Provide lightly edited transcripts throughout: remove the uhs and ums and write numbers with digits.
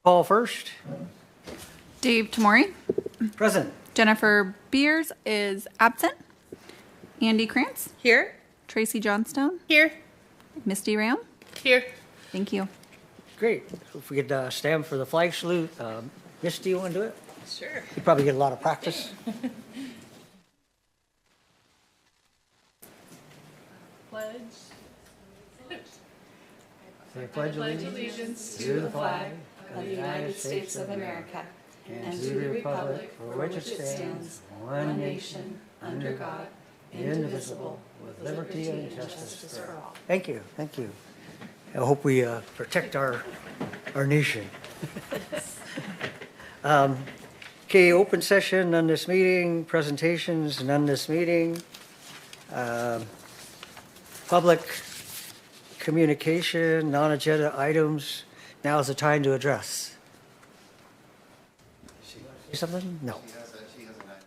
Call first. Dave Tamori. Present. Jennifer Beers is absent. Andy Krantz. Here. Tracy Johnstone. Here. Misty Ram. Here. Thank you. Great. So if we could stand for the flag salute. Misty, you want to do it? Sure. You probably get a lot of practice. Pledge. Say pledge Allegiance to the flag of the United States of America and to the republic for which it stands, one nation, under God, indivisible, with liberty and justice for all. Thank you. Thank you. I hope we protect our nation. Okay, open session, none this meeting. Presentations, none this meeting. Public communication, non-agenda items. Now is the time to address. Say something? No. She has an item.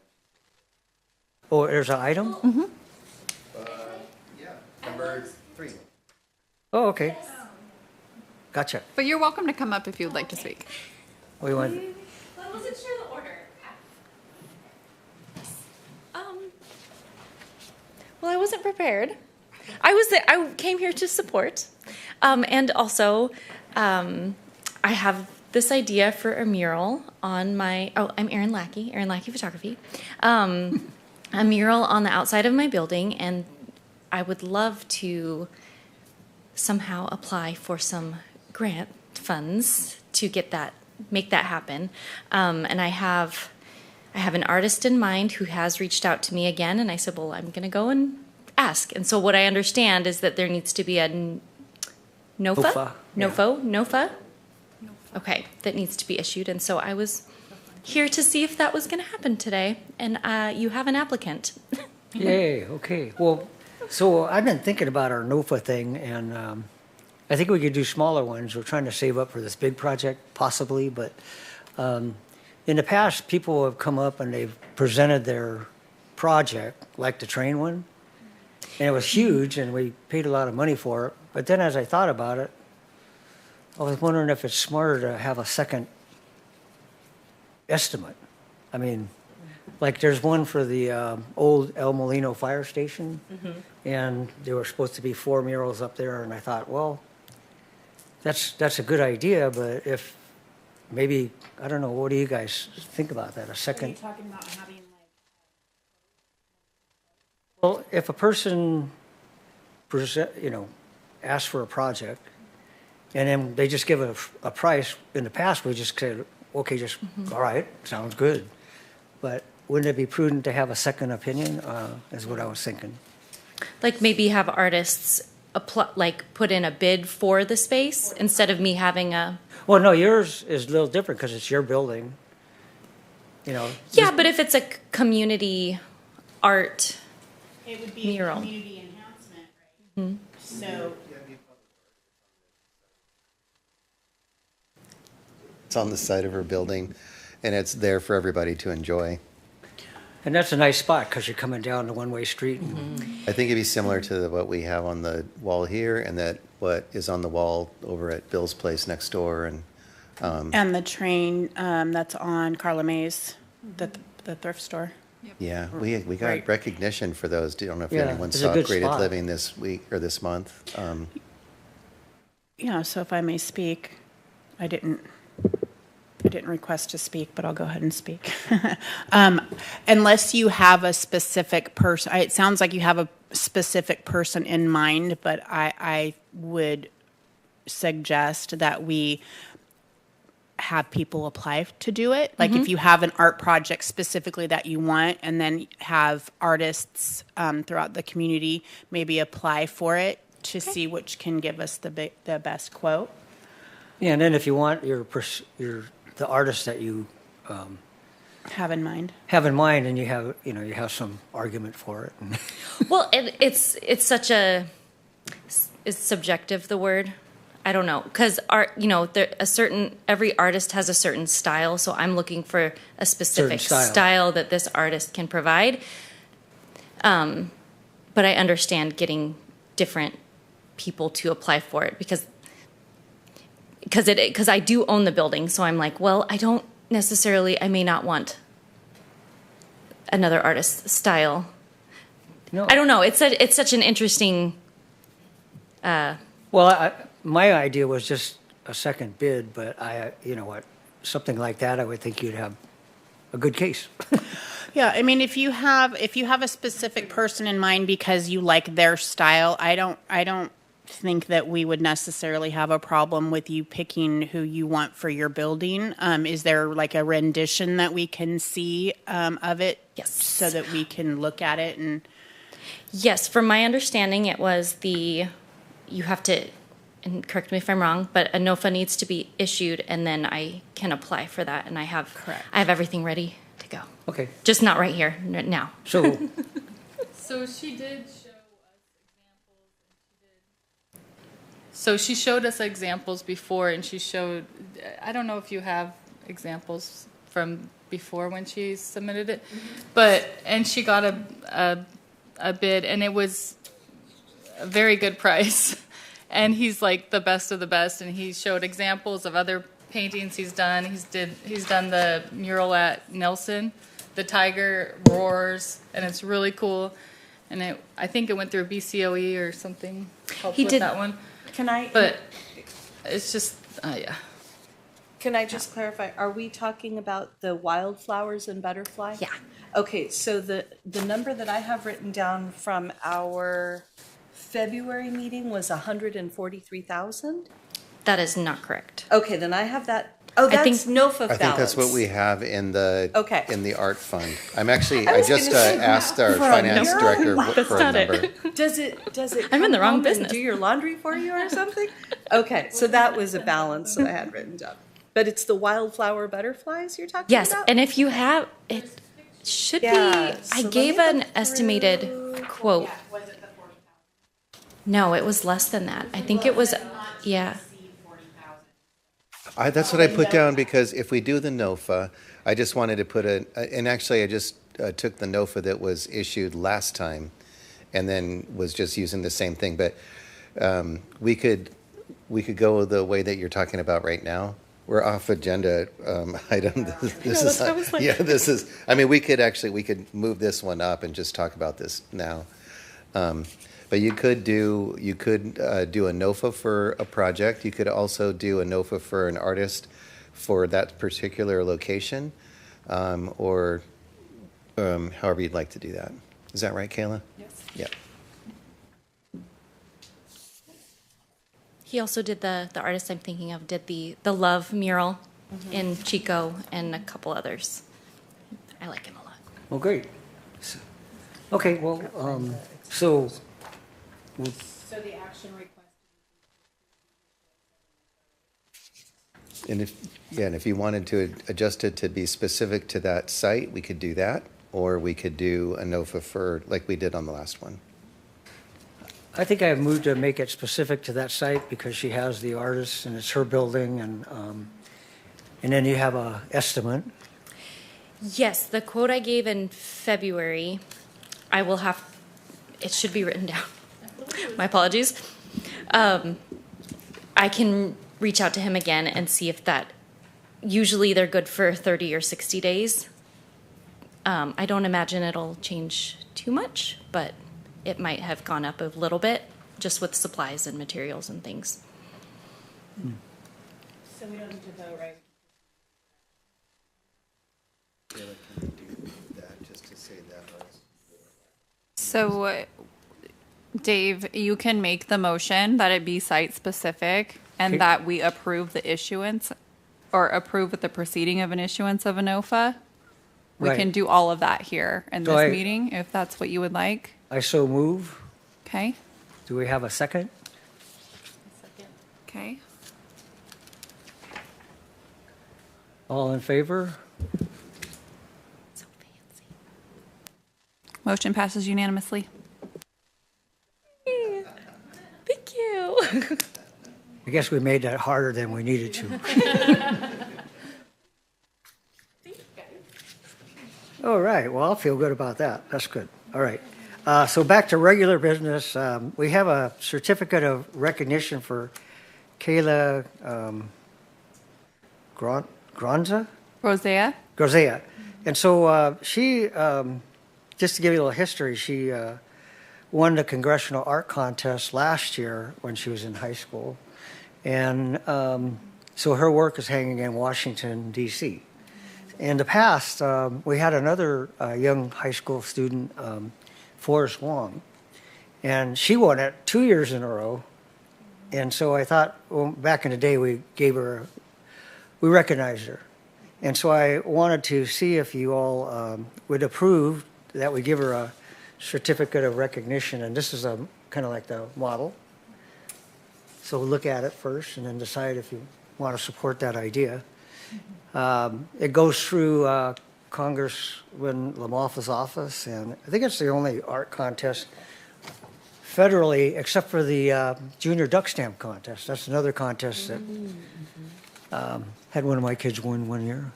Oh, there's an item? Yeah, number 3. Oh, okay. Gotcha. But you're welcome to come up if you would like to speak. We want, I wasn't sure the order. Well, I wasn't prepared. I came here to support, and also, I have this idea for a mural on my. Oh, I'm Erin Lackey Photography. A mural on the outside of my building, and I would love to somehow apply for some grant funds to make that happen. And I have an artist in mind who has reached out to me again, and I said, well, I'm going to go and ask. And so what I understand is that there needs to be a NOFA? NOFA? Okay, that needs to be issued. And so I was here to see if that was going to happen today, and you have an applicant. yay, okay. Well, so I've been thinking about our NOFA thing, and I think we could do smaller ones. We're trying to save up for this big project, possibly, but in the past, people have come up and they've presented their project, like the train one, and it was huge, and we paid a lot of money for it. But then as I thought about it, I was wondering if it's smarter to have a second estimate. I mean, like there's one for the old El Molino fire station, and there were supposed to be 4 murals up there, and I thought, well, that's a good idea, but if maybe, I don't know, what do you guys think about that? A second? Are you talking about having like? Well, if a person asks for a project, and then they just give a price. In the past, we just said, okay, all right, sounds good. But wouldn't it be prudent to have a second opinion, is what I was thinking. Like maybe have artists put in a bid for the space instead of me having a. Well, no, yours is a little different because it's your building. Yeah, but if it's a community art It would be mural. a community enhancement, right? So, It's on the side of her building, and it's there for everybody to enjoy. And that's a nice spot because you're coming down the one-way street. I think it'd be similar to what we have on the wall here, and that what is on the wall over at Bill's place next door, and and the train that's on Carla May's, the thrift store. yeah, we got Right. recognition for those. I don't know if Yeah, anyone it's a saw good Graded spot. Living this week or this month. Yeah, so if I may speak, I didn't request to speak, but I'll go ahead and speak. Unless you have a specific person, it sounds like you have a specific person in mind, but I would suggest that we have people apply to do it. Like if you have an art project specifically that you want, and then have artists throughout the community maybe apply for it to see which can give us the best quote. Yeah, and then if you want the artist that you Have in mind. have in mind, and you have some argument for it. Well, it's such it's subjective, the word. I don't know, because art, every artist has a certain style, so I'm looking for a specific style that this artist can provide. But I understand getting different people to apply for it, because because I do own the building, so I'm like, well, I may not want another artist style. No. I don't know. It's such an interesting. Well, my idea was just a second bid, but you know what, something like that, I would think you'd have a good case. Yeah, I mean, if you have a specific person in mind because you like their style, I don't think that we would necessarily have a problem with you picking who you want for your building. Is there like a rendition that we can see of it? Yes. So that we can look at it and. Yes, from my understanding, it was you have to, and correct me if I'm wrong, but a NOFA needs to be issued, and then I can apply for that, and I have everything ready to go. Okay, Just not right here now. so, So she did show us examples, so she showed us examples before, and she showed, I don't know if you have examples from before when she submitted it, and she got a bid, and it was a very good price. And he's like the best of the best, and he showed examples of other paintings he's done. He's done the mural at Nelson, the tiger roars, and it's really cool. And I think it went through BCOE or something. Helped He with did. that one. But it's just yeah. Can I just clarify, are we talking about the wildflowers and butterfly? Yeah. Okay, so the number that I have written down from our February meeting was 143,000? That is not correct. Okay, then I have that. Oh, I think- that's NOFA balance. I think that's what we have in the Okay. in the art fund. I was just gonna say, asked our for a finance mural? director That's for a not it. number. Does it I'm in the come wrong home and business. do your laundry for you or something? Okay, so that was a balance that I had written down. But it's the wildflower butterflies you're talking Yes, about? and if you have it, should Yeah, be. so I let gave me an look estimated through. quote. Was it the 40,000? No, it was less than that. I think it was. Yeah. That's what I put down because if we do the NOFA, I just wanted to put and actually I just took the NOFA that was issued last time and then was just using the same thing. But we could go the way that you're talking about right now. We're off agenda item. This is, I mean, we could move this one up and just talk about this now. But you could do a NOFA for a project. You could also do a NOFA for an artist for that particular location, or however you'd like to do that. Is that right, Kayla? Yes. Yep. He also did the artist I'm thinking of did the Love mural in Chico and a couple others. I like him a lot. well, great. Okay, well, so, So the action request. And if you wanted to adjust it to be specific to that site, we could do that, or we could do a NOFA for like we did on the last one. I think I moved to make it specific to that site because she has the artist and it's her building and then you have a estimate. Yes, the quote I gave in February, it should be written down. My apologies. I can reach out to him again and see if usually they're good for 30 or 60 days. I don't imagine it'll change too much, but it might have gone up a little bit just with supplies and materials and things. So we don't need to vote, right? So, Dave, you can make the motion that it be site specific and Okay. that we approve the issuance or approve with the proceeding of an issuance of a NOFA. We Right. can do all of that here in So this I- meeting if that's what you would like. I so move. Okay. Do we have a second? Okay. All in favor? So fancy. Motion passes unanimously. Thank you. I guess we made that harder than we needed to. All right, well, I'll feel good about that. That's good. All right. So back to regular business. We have a certificate of recognition for Kayla Granza? Rosea? Grazia. And so she, just to give you a little history, she won the Congressional Art Contest last year when she was in high school. And so her work is hanging in Washington, D.C. In the past, we had another young high school student, Forrest Wong, and she won it 2 years in a row. And so I thought, well, back in the day, we recognized her. And so I wanted to see if you all would approve that we give her a certificate of recognition. And this is kind of like the model. So look at it first and then decide if you want to support that idea. It goes through Congressman Lamoff's office, and I think it's the only art contest federally, except for the Junior Duck Stamp Contest. That's another contest that had one of my kids win one year.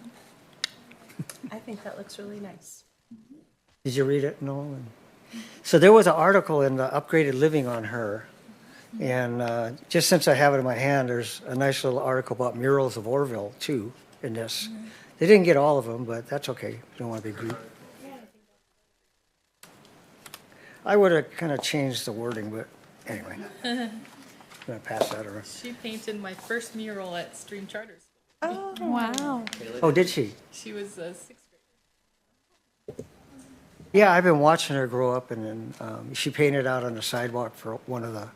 I think that looks really nice. Did you read it, Noel? So there was an article in the Upgraded Living on her, and just since I have it in my hand, there's a nice little article about murals of Oroville, too, in this. They didn't get all of them, but that's okay. You don't want to be greedy. I would have kind of changed the wording, but anyway. I'm going to pass that around. She painted my first mural at Stream Charter School. Oh, Wow. Oh, did she? She was a sixth grader. Yeah, I've been watching her grow up, and then she painted out on the sidewalk for one of the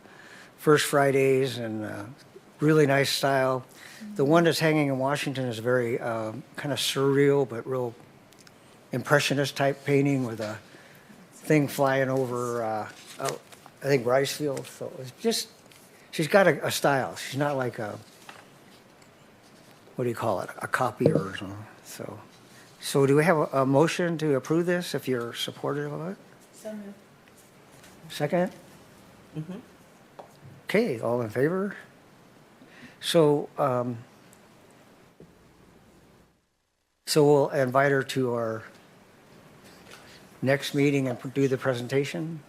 first Fridays, and really nice style. The one that's hanging in Washington is very kind of surreal, but real impressionist type painting with a thing flying over, I think, rice fields. So it's just, she's got a style. She's not like a, what do you call it, a copier or something. So do we have a motion to approve this if you're supportive of it? so moved. Second? Okay, all in favor? So, so we'll invite her to our next meeting and do the presentation?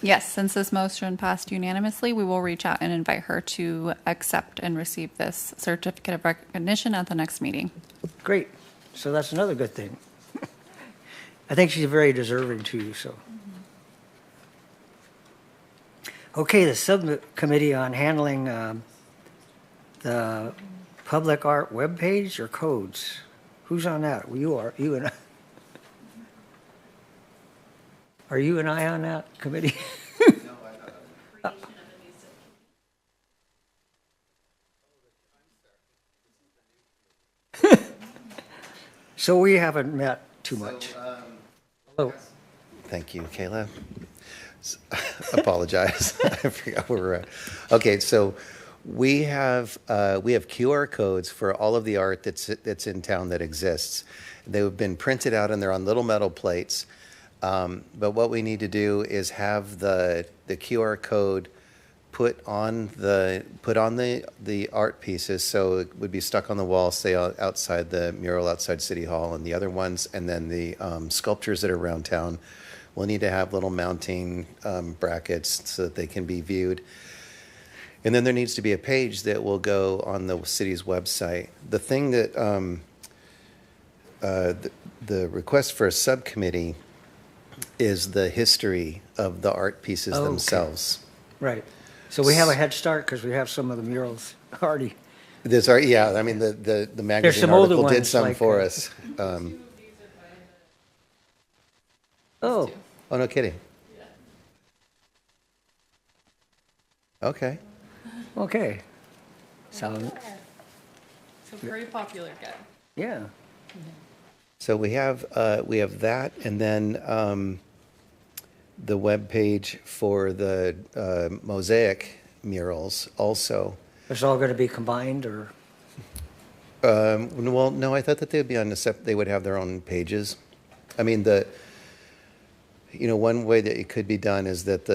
Yes, since this motion passed unanimously, we will reach out and invite her to accept and receive this certificate of recognition at the next meeting. Great. So that's another good thing. I think she's very deserving too, so. Okay, the subcommittee on handling the public art webpage or codes. Who's on that? Well, you are, you and I. Are you and I on that committee? So we haven't met too much. Oh, Thank you, Kayla. Apologize. I forgot where we're at. Okay, so we have QR codes for all of the art that's in town that exists. They've been printed out and they're on little metal plates. But what we need to do is have the QR code put on the art pieces, so it would be stuck on the wall, say outside the mural outside City Hall, and the other ones, and then the sculptures that are around town will need to have little mounting brackets so that they can be viewed. And then there needs to be a page that will go on the city's website. The thing that the request for a subcommittee is the history of the art pieces Okay. themselves. right. So we have a head start because we have some of the murals already. There's art, yeah. I mean, the magazine some older article did ones, some like, for us. Oh, Oh, no kidding. Okay. okay. Sound, So very popular guy. yeah. So we have that, and then the web page for the mosaic murals also. It's all going to be combined or? Well, no, I thought that they'd be on they would have their own pages. I mean, one way that it could be done is that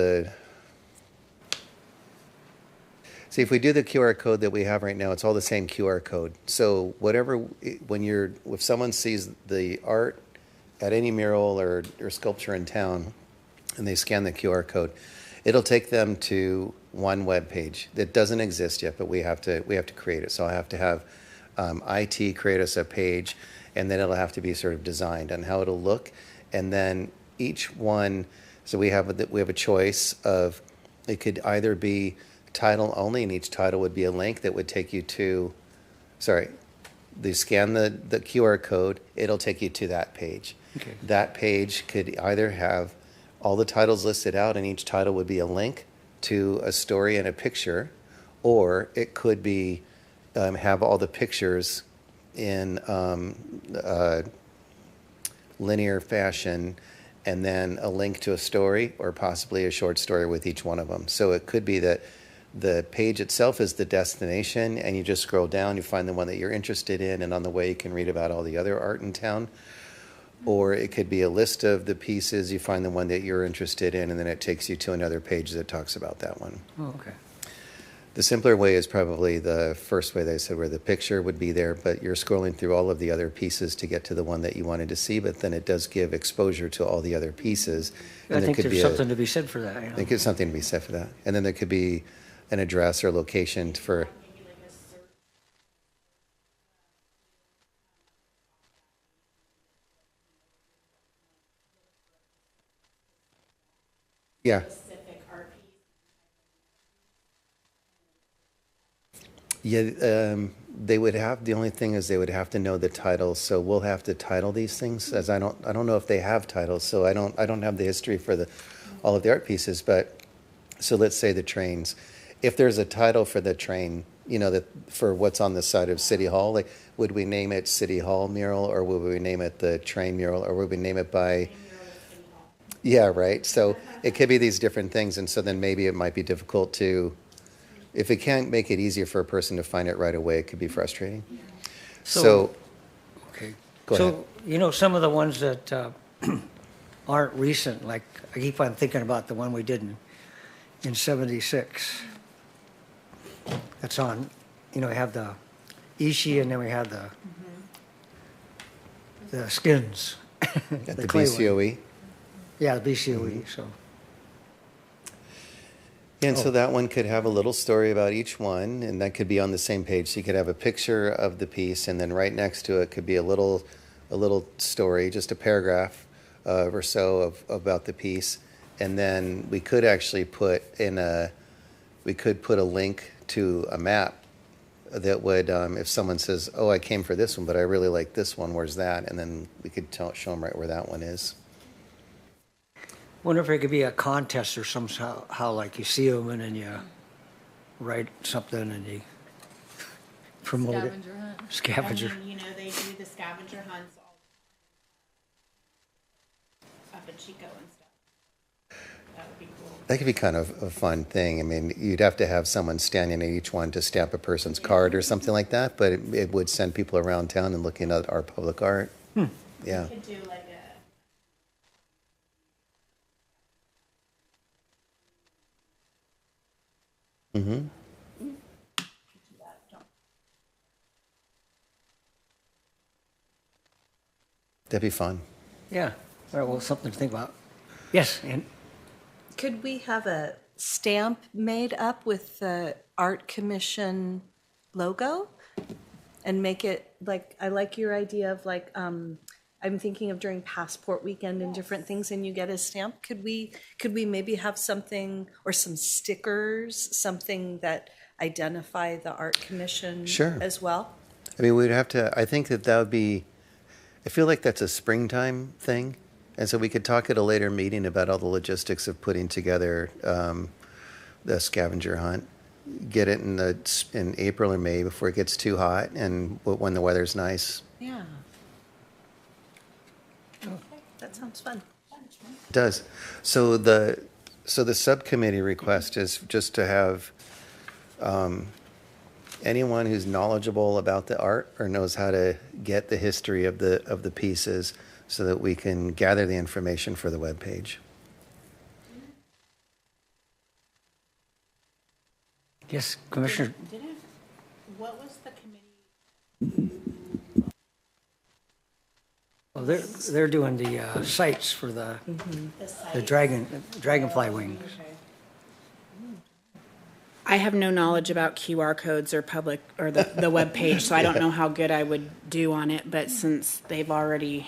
see, if we do the QR code that we have right now, it's all the same QR code. So if someone sees the art at any mural or sculpture in town, and they scan the QR code, it'll take them to one web page that doesn't exist yet, but we have to create it. So I have to have IT create us a page, and then it'll have to be sort of designed on how it'll look. And then each one, so we have a choice of, it could either be title only, and each title would be a link that would take you to, they scan the QR code, it'll take you to that page. Okay. That page could either have all the titles listed out, and each title would be a link to a story and a picture, or it could be have all the pictures in linear fashion, and then a link to a story or possibly a short story with each one of them. So it could be that the page itself is the destination, and you just scroll down, you find the one that you're interested in, and on the way you can read about all the other art in town. Or it could be a list of the pieces, you find the one that you're interested in, and then it takes you to another page that talks about that one. Oh, okay. The simpler way is probably the first way they said, where the picture would be there, but you're scrolling through all of the other pieces to get to the one that you wanted to see, but then it does give exposure to all the other pieces. I think there's something to be said for that. You know? I think there's something to be said for that. And then there could be an address or location for... Yeah. Yeah, they would have, the only thing is they would have to know the titles, so we'll have to title these things, as I don't know if they have titles, so I don't have the history for all of the art pieces, but, so let's say the trains. If there's a title for the train, you know, that for what's on the side of City Hall, like, would we name it City Hall mural, or would we name it the train mural, or would we name it by... Yeah, right, so it could be these different things, and so then maybe it might be difficult to... If it can't make it easier for a person to find it right away, it could be frustrating. So okay. Go ahead. So, you know, some of the ones that aren't recent, like I keep on thinking about the one we did in 76. That's on, you know, we have the Ishi, and then we have the skins. at the clay one. BCOE. Yeah, the BCOE, so. And so that one could have a little story about each one, and that could be on the same page. So you could have a picture of the piece, and then right next to it could be a little story, just a paragraph or so about the piece. And then we could actually put a link to a map that would, if someone says, "Oh, I came for this one, but I really like this one. Where's that?" And then we could show them right where that one is. Wonder if it could be a contest or somehow, how like you see them and then you write something and you promote Scavenger it. hunt. Scavenger. I mean, you know, they do the scavenger hunts all up in Chico and stuff. That would be cool. That could be kind of a fun thing. I mean, you'd have to have someone standing at each one to stamp a person's card or something like that, but it would send people around town and looking at our public art. Yeah. You could do like a Mm-hmm. That'd be fun. Yeah. All right, well, something to think about. Yes, and Could we have a stamp made up with the Art Commission logo and make it like, I like your idea of like, I'm thinking of during Passport Weekend and different things, and you get a stamp. Could we maybe have something or some stickers, something that identify the Art Commission Sure. as well? I mean, we'd have to, I think that would be, I feel like that's a springtime thing. And so we could talk at a later meeting about all the logistics of putting together the scavenger hunt. Get it in April or May before it gets too hot, and when the weather's nice. Yeah. Okay, that sounds fun. It does. So the subcommittee request is just to have anyone who's knowledgeable about the art or knows how to get the history of the pieces, so that we can gather the information for the webpage. yes, Commissioner, what was the committee? well, they're doing the sites for the dragonfly wings. I have no knowledge about QR codes or public, or the web page, so I don't know how good I would do on it, but since they've already,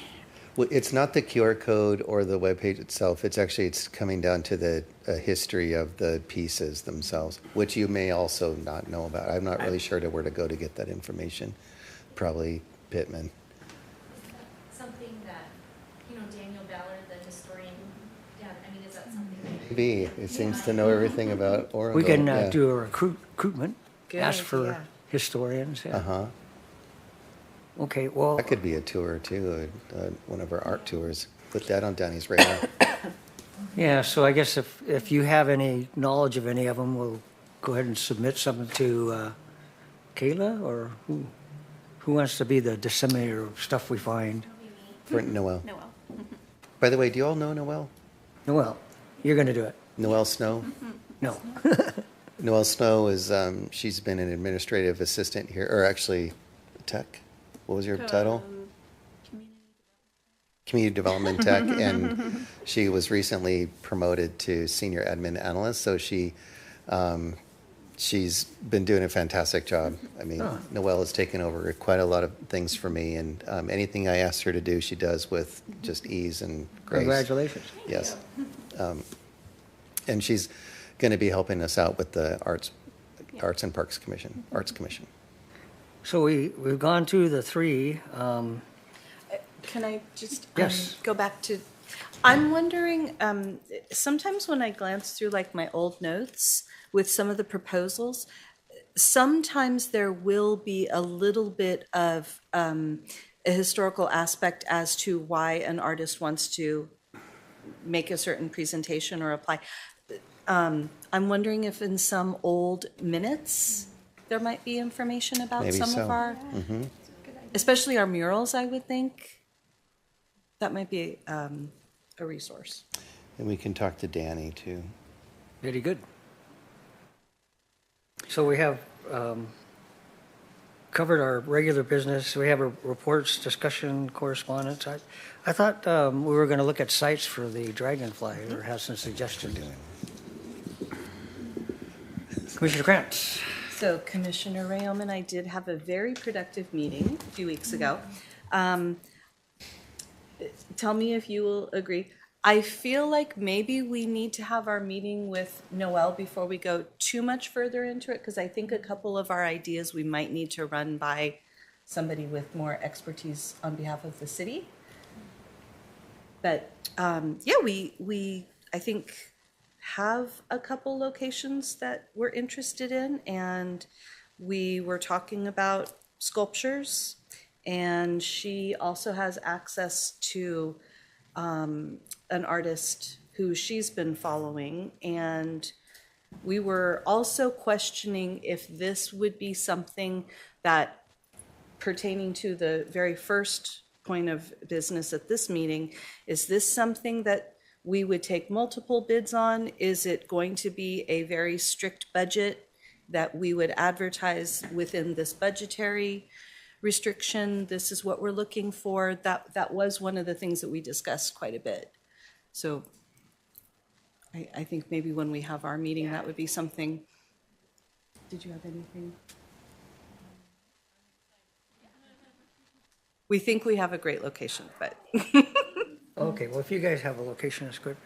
Well, it's not the QR code or the webpage itself. It's coming down to the history of the pieces themselves, which you may also not know about. I'm not really sure to where to go to get that information. Probably Pittman. Something that, Daniel Ballard, the historian, is that something that? Maybe it seems to know everything about Oroville. We can yeah. do a recruitment, Good ask for idea. historians. Yeah. Uh-huh. Okay, well, That could be a tour too, one of our art tours. Put that on Danny's radar. yeah, so I guess if you have any knowledge of any of them, we'll go ahead and submit something to Kayla, or who wants to be the disseminator of stuff we find? For Noel. By the way, do you all know Noel? Noel, you're going to do it. Noel Snow? No. Noel Snow is, she's been an administrative assistant here, or actually tech. What was your title? Community Development Tech, and she was recently promoted to senior admin analyst. So she's been doing a fantastic job. I mean, Noelle has taken over quite a lot of things for me, and anything I asked her to do, she does with just ease and grace. Congratulations. Yes, and she's going to be helping us out with the Arts and Parks Commission, Arts Commission. So we've gone through the three. Can I just Yes. go back to? I'm wondering. Sometimes when I glance through like my old notes with some of the proposals, sometimes there will be a little bit of a historical aspect as to why an artist wants to make a certain presentation or apply. I'm wondering if in some old minutes there might be information about Maybe some so. of our, especially our murals, I would think. That might be a resource. And we can talk to Danny too. Very good. So we have covered our regular business. We have a reports, discussion, correspondence. I thought we were going to look at sites for the Dragonfly or have some suggestions. Commissioner Krantz. So Commissioner Rayom and I did have a very productive meeting a few weeks ago. Tell me if you will agree. I feel like maybe we need to have our meeting with Noel before we go too much further into it, because I think a couple of our ideas we might need to run by somebody with more expertise on behalf of the city. But yeah, we I think have a couple locations that we're interested in, and we were talking about sculptures, and she also has access to an artist who she's been following, and we were also questioning if this would be something that, pertaining to the very first point of business at this meeting, is this something that we would take multiple bids on? Is it going to be a very strict budget that we would advertise within this budgetary restriction? This is what we're looking for. That was one of the things that we discussed quite a bit. So I think maybe when we have our meeting, that would be something. Did you have anything? We think we have a great location, but. Okay, well, if you guys have a location, that's good.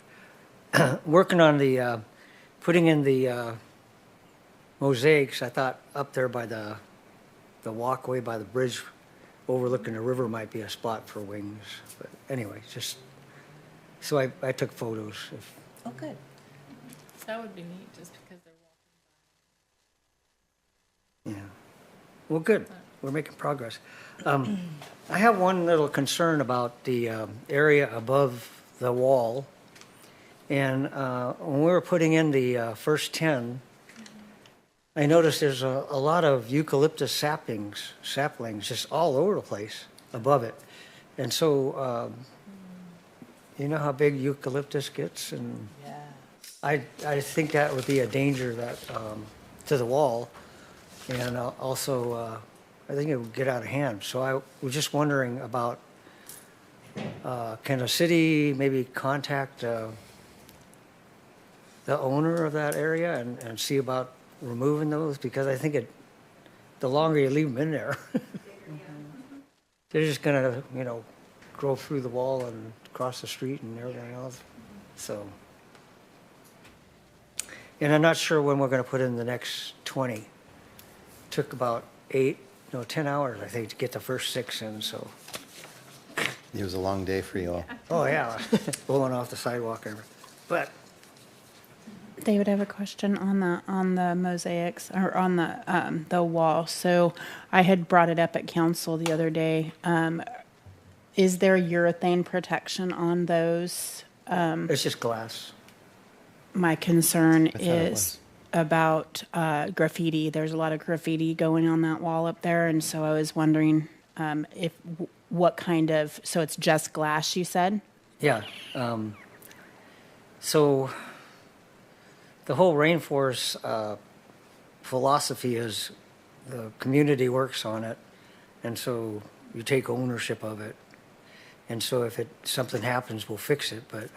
Working on the, putting in the mosaics, I thought up there by the walkway by the bridge overlooking the river might be a spot for wings. But anyway, just, so I took photos. Oh, good. That would be neat, just because they're walking. Yeah. Well, good. We're making progress. I have one little concern about the area above the wall. And when we were putting in the first 10, I noticed there's a lot of eucalyptus saplings just all over the place above it. And so, you know how big eucalyptus gets? And I think that would be a danger that to the wall. And also, I think it would get out of hand. So I was just wondering about, can a city maybe contact the owner of that area and see about removing those because I think the longer you leave them in there, they're just gonna, grow through the wall and across the street and everything else. So, and I'm not sure when we're gonna put in the next 20. Took about 10 hours, I think, to get the first 6 in, so. It was a long day for you all. Oh, yeah, blowing off the sidewalk and everything. But, David, I have a question on the mosaics or on the wall. So I had brought it up at council the other day. Is there urethane protection on those? it's just glass. My concern thought it is about graffiti. There's a lot of graffiti going on that wall up there, and so I was wondering what kind of. So it's just glass, you said? Yeah. So the whole rainforest philosophy is the community works on it, and so you take ownership of it. And so if something happens, we'll fix it, but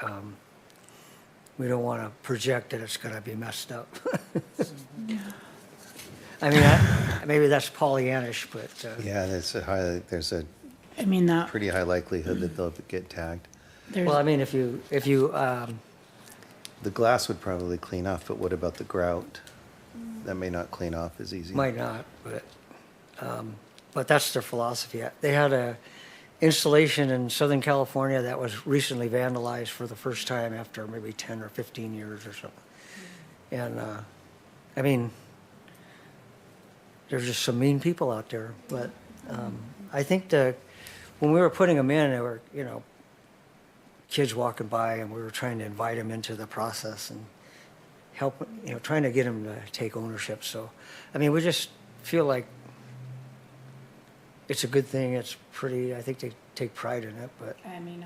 we don't want to project that it's going to be messed up. I mean, maybe that's Pollyannish, but Yeah, there's a I mean that. pretty high likelihood that they'll get tagged. There's, well, I mean, if you The glass would probably clean off, but what about the grout? That may not clean off as easy. might not, but that's their philosophy. They had a installation in Southern California that was recently vandalized for the first time after maybe 10 or 15 years or so. And I mean, there's just some mean people out there. But I think when we were putting them in, there were kids walking by, and we were trying to invite them into the process and help, trying to get them to take ownership. So, I mean, we just feel like it's a good thing. It's pretty. I think they take pride in it. But I mean,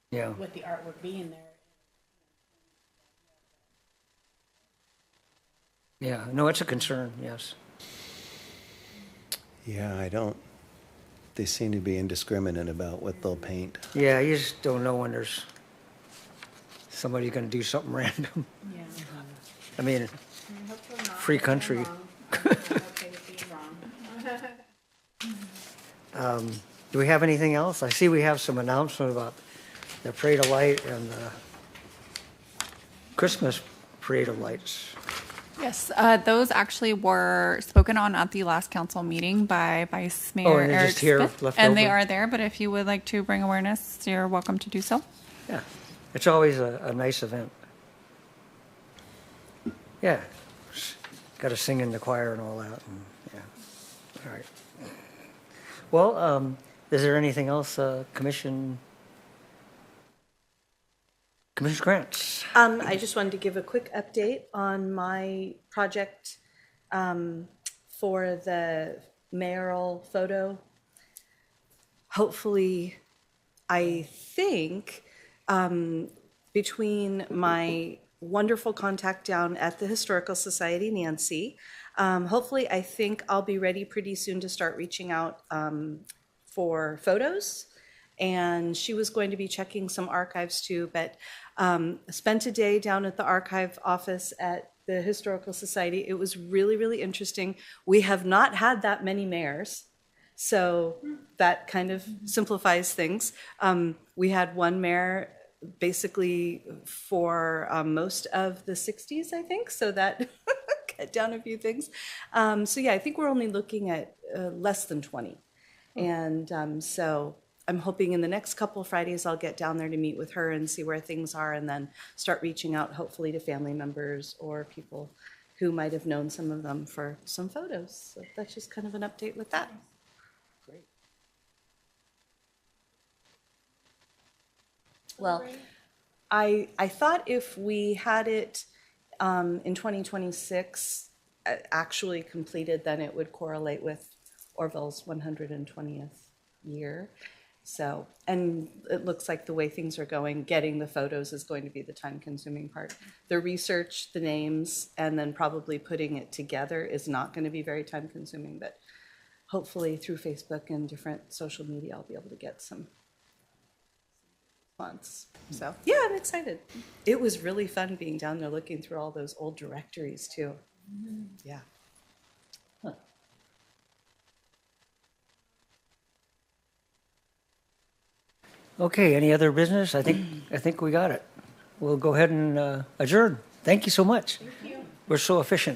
yeah, with the artwork being there. yeah. No, it's a concern. Yes. Yeah, they seem to be indiscriminate about what they'll paint. Yeah, you just don't know when there's somebody going to do something random. Yeah. I mean, free country. Do we have anything else? I see we have some announcement about the Parade of Light and the Christmas Parade of Lights. Yes, those actually were spoken on at the last council meeting by Vice Mayor Oh, and they're Eric just here Smith, left and they over? are there. But if you would like to bring awareness, you're welcome to do so. Yeah, it's always a nice event. Yeah, got to sing in the choir and all that. And, yeah, all right. Well, is there anything else, Commissioner Grants? I just wanted to give a quick update on my project for the mayoral photo. Hopefully, I think between my wonderful contact down at the Historical Society, Nancy, hopefully I think I'll be ready pretty soon to start reaching out for photos. And she was going to be checking some archives too, but spent a day down at the archive office at the Historical Society. It was really, really interesting. We have not had that many mayors, so that kind of simplifies things. We had one mayor basically for most of the 60s, I think, so that cut down a few things. So yeah, I think we're only looking at less than 20. And so I'm hoping in the next couple of Fridays I'll get down there to meet with her and see where things are, and then start reaching out hopefully to family members or people who might have known some of them for some photos. So that's just kind of an update with that. Great. Well, I thought if we had it in 2026 actually completed, then it would correlate with Oroville's 120th year. So, and it looks like the way things are going, getting the photos is going to be the time-consuming part. The research, the names, and then probably putting it together is not going to be very time-consuming, but hopefully through Facebook and different social media, I'll be able to get some months. So yeah, I'm excited. It was really fun being down there looking through all those old directories too. Yeah. Okay, any other business? I think we got it. We'll go ahead and adjourn. Thank you so much. Thank you. We're so efficient.